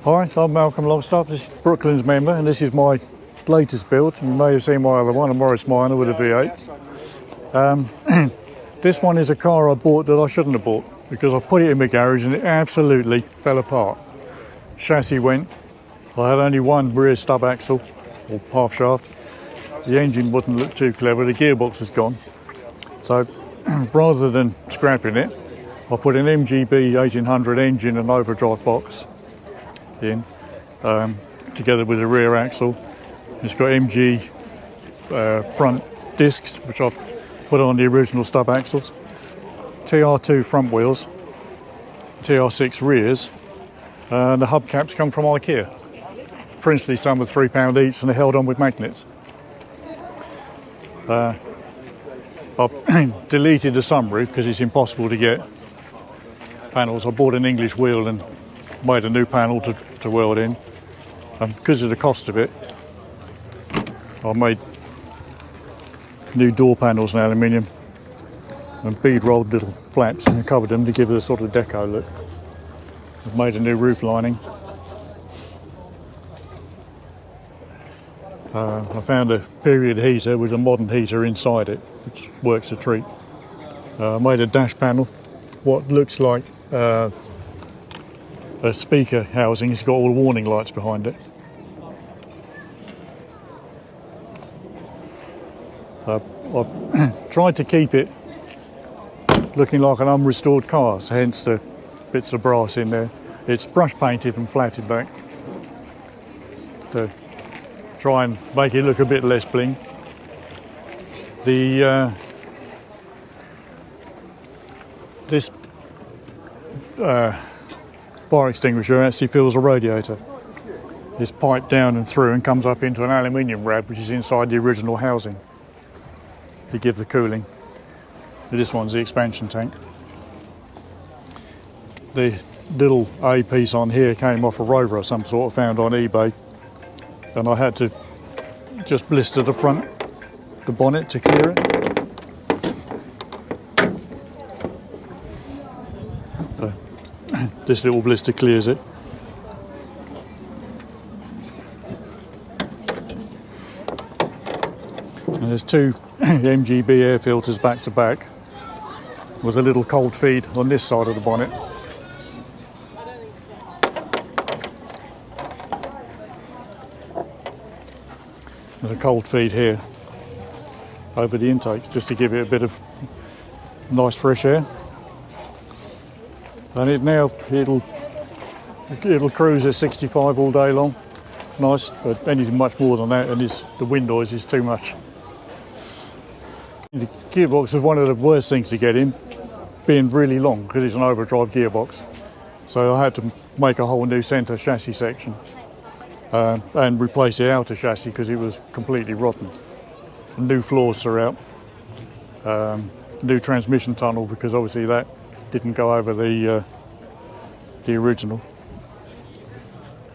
Hi, I'm Malcolm Longstaff, this is Brooklyn's member, and this is my latest build. You may have seen my other one, a Morris Minor with a V8. This one is a car I bought that I shouldn't have bought because I put it in my garage and it absolutely fell apart. Chassis went, I had only one rear stub axle, or half shaft. The engine wouldn't look too clever, the gearbox was gone. So rather than scrapping it, I put an MGB 1800 engine and overdrive box in, together with the rear axle. It's got MG front discs, which I've put on the original stub axles, TR2 front wheels, TR6 rears, and the hubcaps come from IKEA. Principally some were £3 each and they're held on with magnets. I've deleted the sunroof because it's impossible to get panels. I bought an English wheel and made a new panel to weld in. Because of the cost of it, I made new door panels in aluminium and bead rolled little flaps and covered them to give it a sort of deco look. I've made a new roof lining. I found a period heater with a modern heater inside it, which works a treat. I made a dash panel, what looks like a speaker housing. It's got all the warning lights behind it. So I've tried to keep it looking like an unrestored car, so hence the bits of brass in there. It's brush painted and flatted back to try and make it look a bit less bling. This fire extinguisher actually fills a radiator. It's piped down and through and comes up into an aluminium rad which is inside the original housing to give the cooling. This one's the expansion tank. The little A piece on here came off a rover of some sort found on eBay, and I had to just blister the front, the bonnet to clear it. So this little blister clears it. And there's two MGB air filters back to back with a little cold feed on this side of the bonnet. There's a cold feed here over the intakes just to give it a bit of nice fresh air. And it'll cruise at 65 all day long. Nice, but anything much more than that and the wind noise is too much. The gearbox was one of the worst things to get in, being really long because it's an overdrive gearbox. So I had to make a whole new centre chassis section and replace the outer chassis because it was completely rotten. New floors throughout, new transmission tunnel because obviously that didn't go over the original.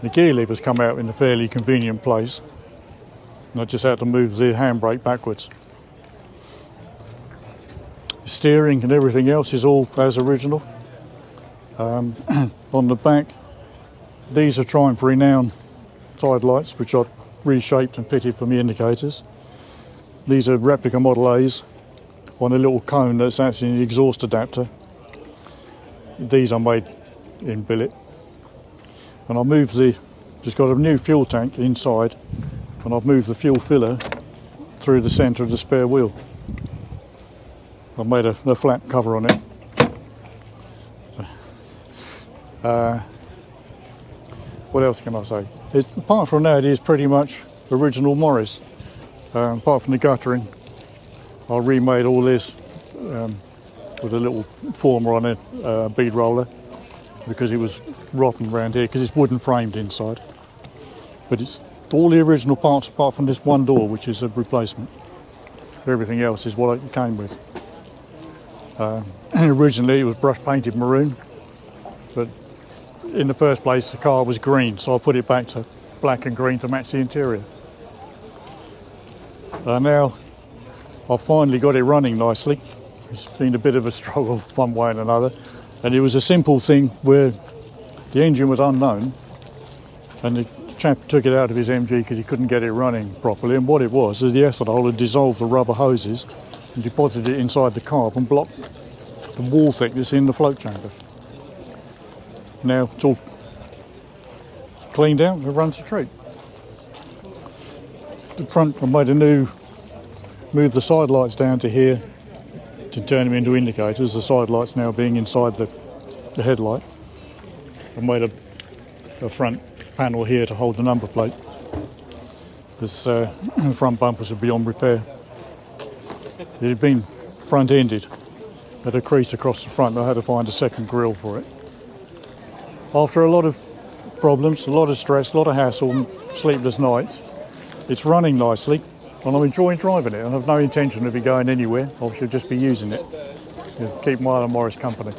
The gear levers come out in a fairly convenient place, and I just had to move the handbrake backwards. The steering and everything else is all as original. On the back, these are Triumph Renown side lights, which I reshaped and fitted from the indicators. These are replica Model A's on a little cone that's actually an exhaust adapter. These are made in billet. And I moved just got a new fuel tank inside, and I've moved the fuel filler through the centre of the spare wheel. I've made a flat cover on it. What else can I say? Apart from that, it is pretty much original Morris. Apart from the guttering, I remade all this with a little former on it, bead roller, because it was rotten around here because it's wooden framed inside. But it's all the original parts apart from this one door, which is a replacement. Everything else is what it came with. Originally it was brush painted maroon, but in the first place the car was green, so I put it back to black and green to match the interior. Now I've finally got it running nicely. It's been a bit of a struggle one way and another, and it was a simple thing where the engine was unknown And the chap took it out of his MG because he couldn't get it running properly. And what it was is the ethanol had dissolved the rubber hoses and deposited it inside the carb and blocked the wall thickness in the float chamber. Now it's all cleaned out and runs a treat. The front, I made a new, moved the side lights down to here to turn them into indicators. The side lights now being inside the headlight. I made a front panel here to hold the number plate. This front bumpers are beyond repair. It had been front-ended at a crease across the front. I had to find a second grille for it. After a lot of problems, a lot of stress, a lot of hassle and sleepless nights, it's running nicely and I'm enjoying driving it. I have no intention of it going anywhere. I should just be using it to keep Mile and Morris company.